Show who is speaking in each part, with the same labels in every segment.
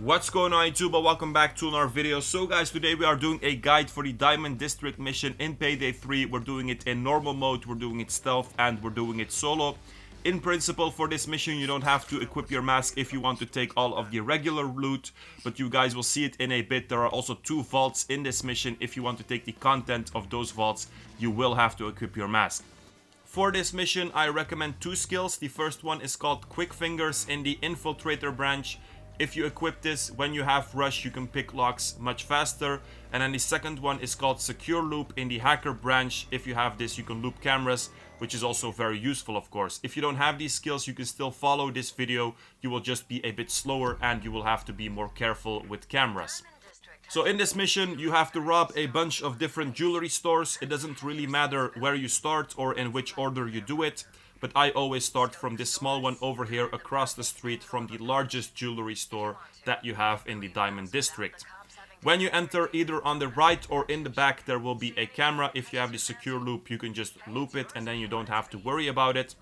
Speaker 1: What's going on YouTube? Welcome back to another video. So guys, today we are doing a guide for the Diamond District mission in Payday 3. We're doing it in normal mode, we're doing it stealth, and we're doing it solo. In principle, for this mission you don't have to equip your mask if you want to take all of the regular loot, but you guys will see it in a bit. There are also 2 vaults in this mission. If you want to take the content of those vaults, you will have to equip your mask. For this mission I recommend 2 skills. The first one is called Quick Fingers in the Infiltrator branch. If you equip this, when you have rush, you can pick locks much faster. And then the second one is called Secure Loop in the Hacker branch. If you have this, you can loop cameras, which is also very useful, of course. If you don't have these skills, you can still follow this video. You will just be a bit slower and you will have to be more careful with cameras. So in this mission, you have to rob a bunch of different jewelry stores. It doesn't really matter where you start or in which order you do it. But I always start from this small one over here across the street from the largest jewelry store that you have in the Diamond District. When you enter either on the right or in the back, there will be a camera. If you have the secure loop, you can just loop it and then you don't have to worry about it.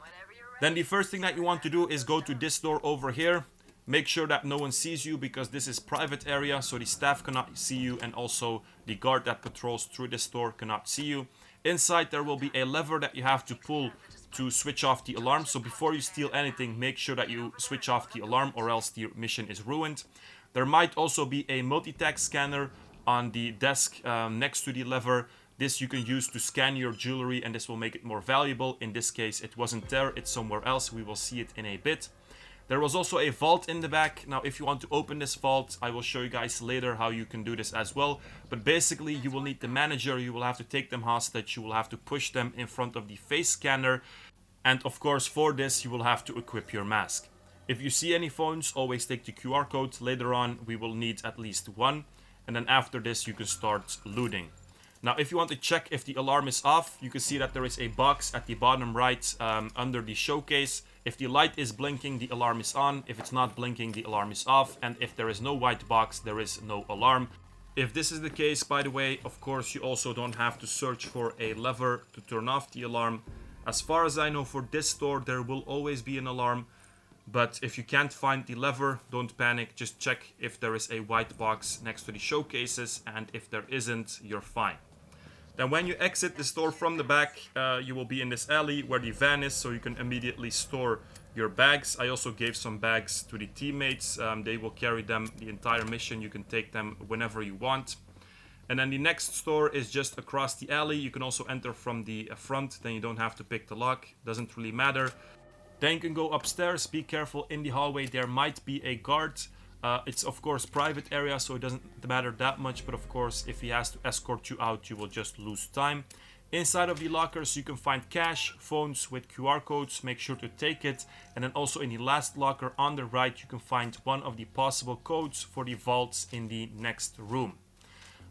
Speaker 1: Then the first thing that you want to do is go to this door over here. Make sure that no one sees you because this is private area, so the staff cannot see you, and also the guard that patrols through this door cannot see you. Inside there will be a lever that you have to pull to switch off the alarm. So before you steal anything, make sure that you switch off the alarm or else the mission is ruined. There might also be a multi-tag scanner on the desk next to the lever. This you can use to scan your jewelry and this will make it more valuable. In this case it wasn't there, it's somewhere else. We will see it in a bit. There was also a vault in the back. Now if you want to open this vault, I will show you guys later how you can do this as well. But basically you will need the manager, you will have to take them hostage, you will have to push them in front of the face scanner. And of course for this you will have to equip your mask. If you see any phones, always take the QR code. Later on we will need at least 1. And then after this you can start looting. Now if you want to check if the alarm is off, you can see that there is a box at the bottom right under the showcase. If the light is blinking, the alarm is on. If it's not blinking, the alarm is off. And if there is no white box, there is no alarm. If this is the case, by the way, of course you also don't have to search for a lever to turn off the alarm. As far as I know, for this store there will always be an alarm. But if you can't find the lever, don't panic. Just check if there is a white box next to the showcases. And if there isn't, you're fine. Then when you exit the store from the back, you will be in this alley where the van is, so you can immediately store your bags. I also gave some bags to the teammates. They will carry them the entire mission. You can take them whenever you want. And then the next store is just across the alley. You can also enter from the front, then you don't have to pick the lock. Doesn't really matter. Then you can go upstairs. Be careful in the hallway. There might be a guard. It's of course private area, so it doesn't matter that much, but of course if he has to escort you out, you will just lose time. Inside of the lockers you can find cash, phones with QR codes, make sure to take it. And then also in the last locker on the right you can find one of the possible codes for the vaults in the next room.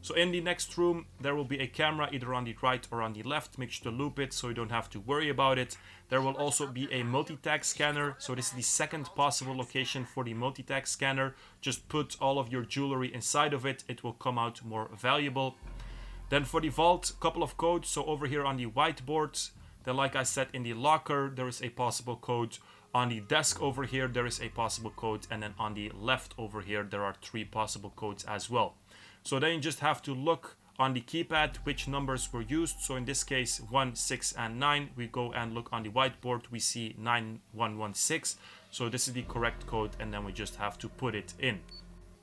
Speaker 1: So in the next room there will be a camera either on the right or on the left. Make sure to loop it so you don't have to worry about it. There will also be a multi-tag scanner. So this is the second possible location for the multi-tag scanner. Just put all of your jewelry inside of it. It will come out more valuable. Then for the vault, a couple of codes. So over here on the whiteboard, then like I said, in the locker there is a possible code. On the desk over here there is a possible code. And then on the left over here there are 3 possible codes as well. So then you just have to look on the keypad which numbers were used. So in this case 1, 6 and 9. We go and look on the whiteboard, we see 9116. So this is the correct code and then we just have to put it in.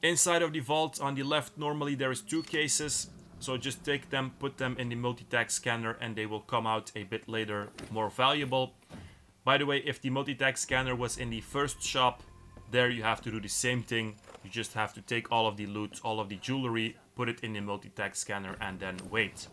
Speaker 1: Inside of the vault on the left normally there is 2 cases. So just take them, put them in the multi-tag scanner and they will come out a bit later more valuable. By the way, if the multi-tag scanner was in the first shop, there you have to do the same thing. You just have to take all of the loot, all of the jewelry, put it in the multi-tag scanner and then wait.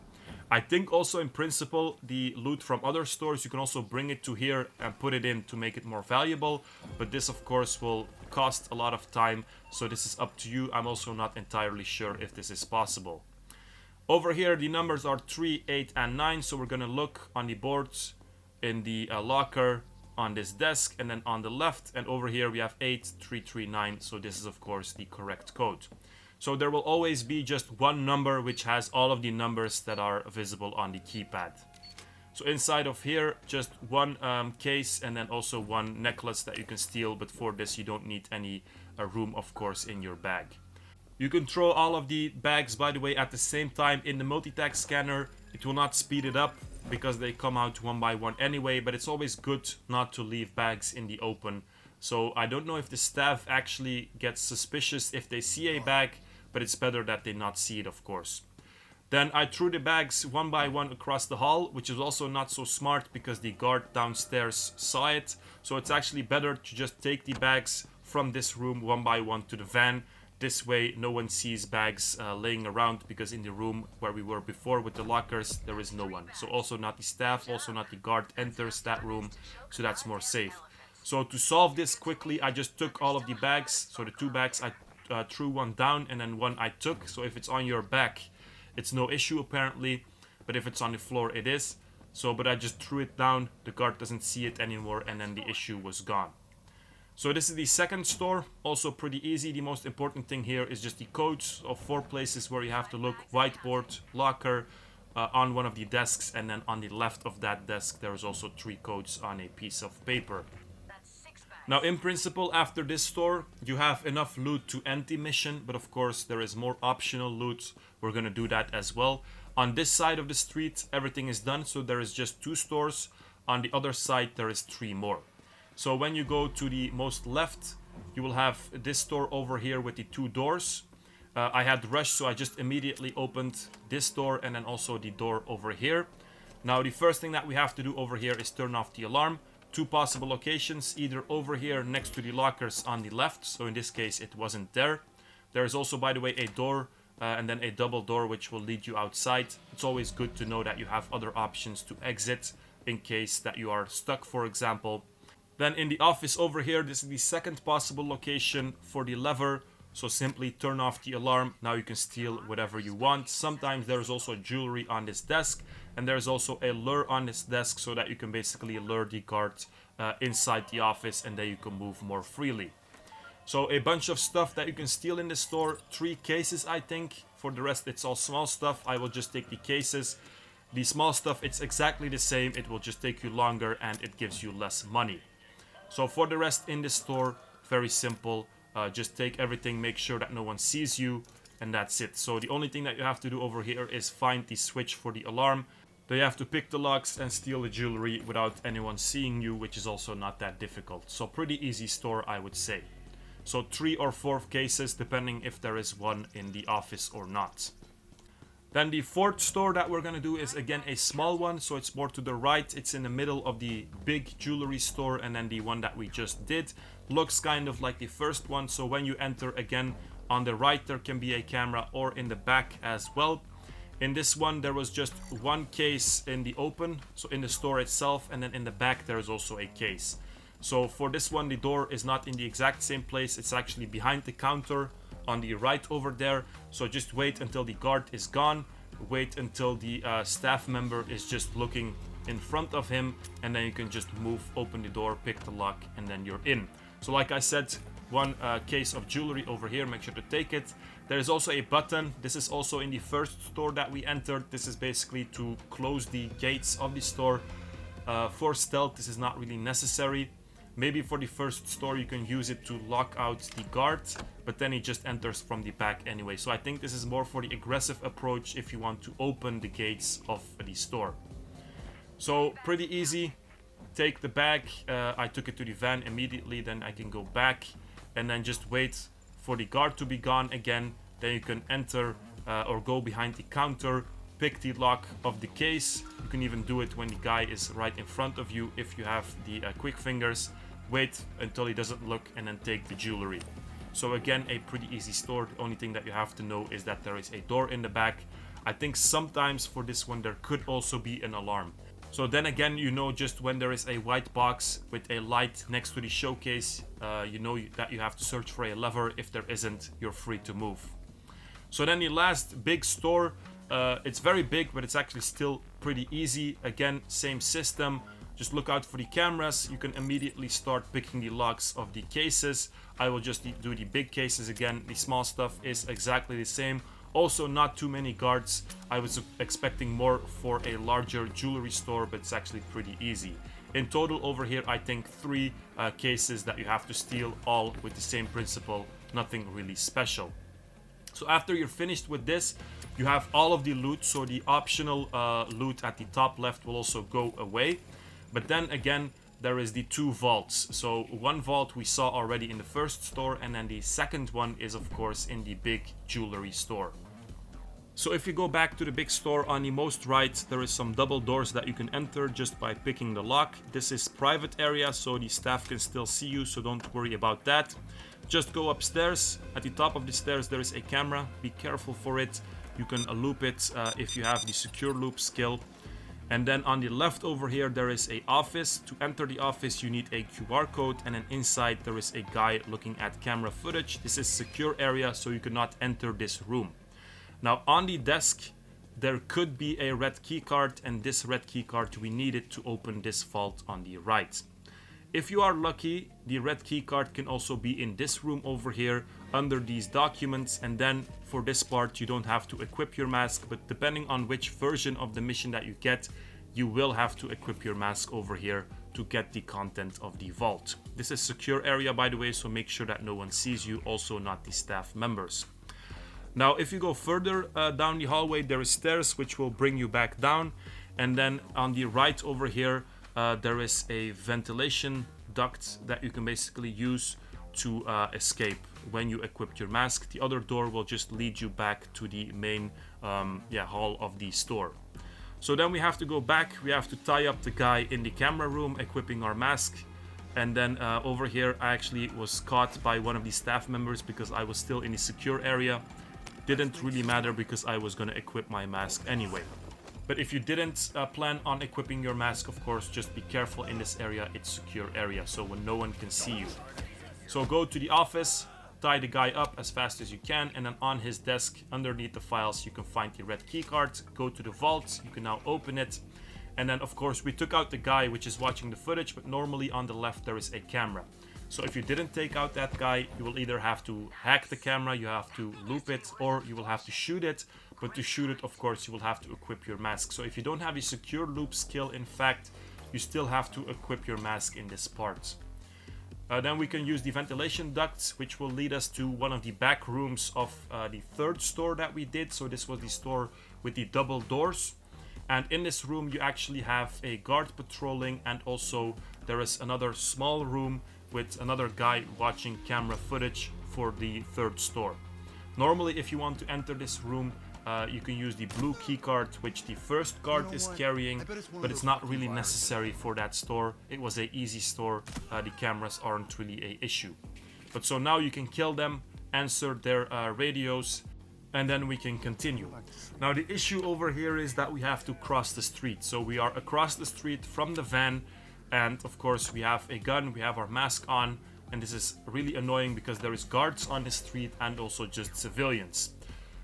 Speaker 1: I think also in principle the loot from other stores you can also bring it to here and put it in to make it more valuable. But this of course will cost a lot of time, so this is up to you. I'm also not entirely sure if this is possible. Over here the numbers are 3, 8 and 9, so we're gonna look on the boards in the locker on this desk and then on the left, and over here we have 8339, so this is of course the correct code. So there will always be just one number which has all of the numbers that are visible on the keypad. So inside of here just one case and then also one necklace that you can steal, but for this you don't need any room, of course, in your bag. You can throw all of the bags, by the way, at the same time in the multi-tag scanner. It will not speed it up because they come out one by one anyway, but it's always good not to leave bags in the open. So I don't know if the staff actually gets suspicious if they see a bag, but it's better that they not see it, of course. Then I threw the bags one by one across the hall, which is also not so smart because the guard downstairs saw it. So it's actually better to just take the bags from this room one by one to the van. This way no one sees bags laying around, because in the room where we were before with the lockers there is no one. So also not the staff, also not the guard enters that room, so that's more safe. So to solve this quickly, I just took all of the bags. So the 2 bags I threw one down and then one I took. So if it's on your back, it's no issue apparently, but if it's on the floor it is. So but I just threw it down, the guard doesn't see it anymore, and then the issue was gone. So this is the second store, also pretty easy. The most important thing here is just the codes of 4 places where you have to look: whiteboard, locker, on one of the desks, and then on the left of that desk there is also 3 codes on a piece of paper. Now in principle, after this store you have enough loot to end the mission, but of course there is more optional loot. We're gonna do that as well. On this side of the street everything is done, so there is just 2 stores. On the other side there is 3 more. So when you go to the most left, you will have this door over here with the 2 doors. I had rushed, so I just immediately opened this door and then also the door over here. Now the first thing that we have to do over here is turn off the alarm. 2 possible locations, either over here next to the lockers on the left, so in this case it wasn't there. There is also, by the way, a door and then a double door which will lead you outside. It's always good to know that you have other options to exit in case that you are stuck, for example. Then in the office over here, this is the second possible location for the lever. So simply turn off the alarm. Now you can steal whatever you want. Sometimes there is also jewelry on this desk, and there's also a lure on this desk so that you can basically lure the guard inside the office, and then you can move more freely. So a bunch of stuff that you can steal in the store. 3 cases, I think. For the rest it's all small stuff. I will just take the cases. The small stuff, it's exactly the same. It will just take you longer and it gives you less money. So for the rest in this store, very simple. Just take everything, make sure that no one sees you, and that's it. So the only thing that you have to do over here is find the switch for the alarm. Then you have to pick the locks and steal the jewelry without anyone seeing you, which is also not that difficult. So pretty easy store, I would say. So 3 or 4 cases, depending if there is one in the office or not. Then the 4th store that we're gonna do is again a small one, so it's more to the right. It's in the middle of the big jewelry store, and then the one that we just did looks kind of like the first one. So when you enter again, on the right there can be a camera, or in the back as well. In this one there was just 1 case in the open, so in the store itself, and then in the back there is also a case. So for this one the door is not in the exact same place, it's actually behind the counter on the right over there. So just wait until the guard is gone, wait until the staff member is just looking in front of him, and then you can just move, open the door, pick the lock, and then you're in. So like I said, 1 case of jewelry over here, make sure to take it. There is also a button. This is also in the first store that we entered. This is basically to close the gates of the store. For stealth this is not really necessary. Maybe for the first store you can use it to lock out the guard, but then he just enters from the back anyway. So I think this is more for the aggressive approach if you want to open the gates of the store. So pretty easy. Take the bag. I took it to the van immediately, then I can go back and then just wait for the guard to be gone again. Then you can enter or go behind the counter, pick the lock of the case. You can even do it when the guy is right in front of you if you have the quick fingers. Wait until he doesn't look and then take the jewelry. So again, a pretty easy store. The only thing that you have to know is that there is a door in the back. I think sometimes for this one there could also be an alarm. So then again, you know, just when there is a white box with a light next to the showcase, you know that you have to search for a lever. If there isn't, you're free to move. So then the last big store, it's very big, but it's actually still pretty easy. Again, same system. Just look out for the cameras. You can immediately start picking the locks of the cases. I will just do the big cases again. The small stuff is exactly the same. Also, not too many guards. I was expecting more for a larger jewelry store, but it's actually pretty easy. In total over here, I think 3 cases that you have to steal, all with the same principle, nothing really special. So after you're finished with this, you have all of the loot, so the optional loot at the top left will also go away. But then again, there is the 2 vaults. So one vault we saw already in the first store, and then the second one is of course in the big jewelry store. So if you go back to the big store, on the most right, there is some double doors that you can enter just by picking the lock. This is private area, so the staff can still see you, so don't worry about that. Just go upstairs. At the top of the stairs there is a camera. Be careful for it. You can loop it if you have the secure loop skill. And then on the left over here there is a office. To enter the office you need a QR code, and then inside there is a guy looking at camera footage. This is secure area, so you cannot enter this room. Now on the desk there could be a red key card, and this red key card we need it to open this vault on the right. If you are lucky, the red key card can also be in this room over here under these documents, and then for this part you don't have to equip your mask, but depending on which version of the mission that you get, you will have to equip your mask over here to get the content of the vault. This is secure area, by the way, so make sure that no one sees you, also not the staff members. Now if you go further down the hallway, there is stairs which will bring you back down, and then on the right over here there is a ventilation duct that you can basically use to escape when you equip your mask. The other door will just lead you back to the main hall of the store. So then we have to go back, we have to tie up the guy in the camera room equipping our mask. And then over here I actually was caught by one of the staff members because I was still in the secure area. Didn't really matter because I was going to equip my mask anyway. But if you didn't plan on equipping your mask, of course, just be careful in this area. It's secure area, so when no one can see you. So go to the office, tie the guy up as fast as you can, and then on his desk, underneath the files, you can find the red key card. Go to the vault, you can now open it. And then, of course, we took out the guy which is watching the footage, but normally on the left there is a camera. So if you didn't take out that guy, you will either have to hack the camera, you have to loop it, or you will have to shoot it. But to shoot it, of course, you will have to equip your mask. So if you don't have a secure loop skill, in fact, you still have to equip your mask in this part. Then we can use the ventilation ducts, which will lead us to one of the back rooms of the third store that we did. So this was the store with the double doors. And in this room, you actually have a guard patrolling, and also there is another small room with another guy watching camera footage for the third store. Normally, if you want to enter this room, you can use the blue key card, which the first guard is carrying, but it's not really necessary for that store. It was an easy store. The cameras aren't really an issue. But so now you can kill them, answer their radios, and then we can continue. Now the issue over here is that we have to cross the street. So we are across the street from the van, and of course we have a gun, we have our mask on, and this is really annoying because there is guards on the street and also just civilians.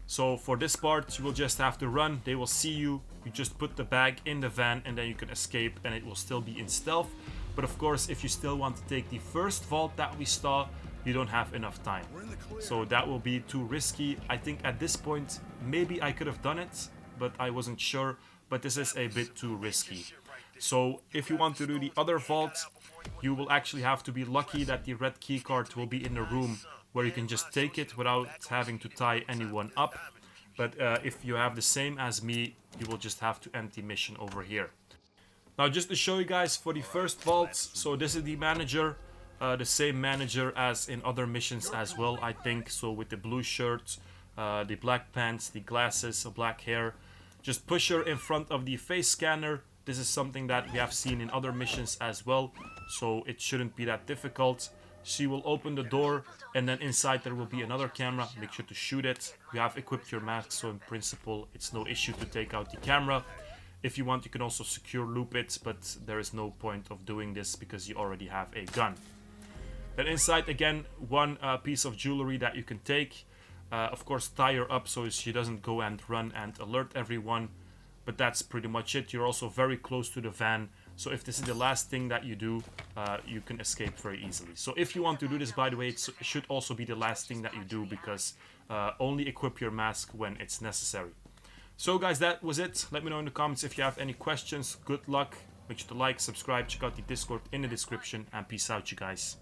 Speaker 1: So for this part you will just have to run, they will see you, you just put the bag in the van and then you can escape, and it will still be in stealth. But of course, if you still want to take the first vault that we saw, you don't have enough time. So that will be too risky. I think at this point maybe I could have done it, but I wasn't sure. But this is a bit too risky. So if you want to do the other vault, you will actually have to be lucky that the red key card will be in the room where you can just take it without having to tie anyone up. But if you have the same as me, you will just have to end the mission over here. Now just to show you guys for the first vault, so this is the manager. The same manager as in other missions as well, I think. So with the blue shirt, the black pants, the glasses, black hair. Just push her in front of the face scanner. This is something that we have seen in other missions as well, so it shouldn't be that difficult. She will open the door, and then inside there will be another camera. Make sure to shoot it. You have equipped your mask, so in principle it's no issue to take out the camera. If you want, you can also secure loop it, but there is no point of doing this because you already have a gun. Then inside again, one piece of jewelry that you can take. Of course, tie her up so she doesn't go and run and alert everyone. But that's pretty much it. You're also very close to the van, so if this is the last thing that you do, you can escape very easily. So if you want to do this, by the way, it should also be the last thing that you do, because only equip your mask when it's necessary. So guys, that was it. Let me know in the comments if you have any questions. Good luck. Make sure to like, subscribe, check out the Discord in the description, and peace out, you guys.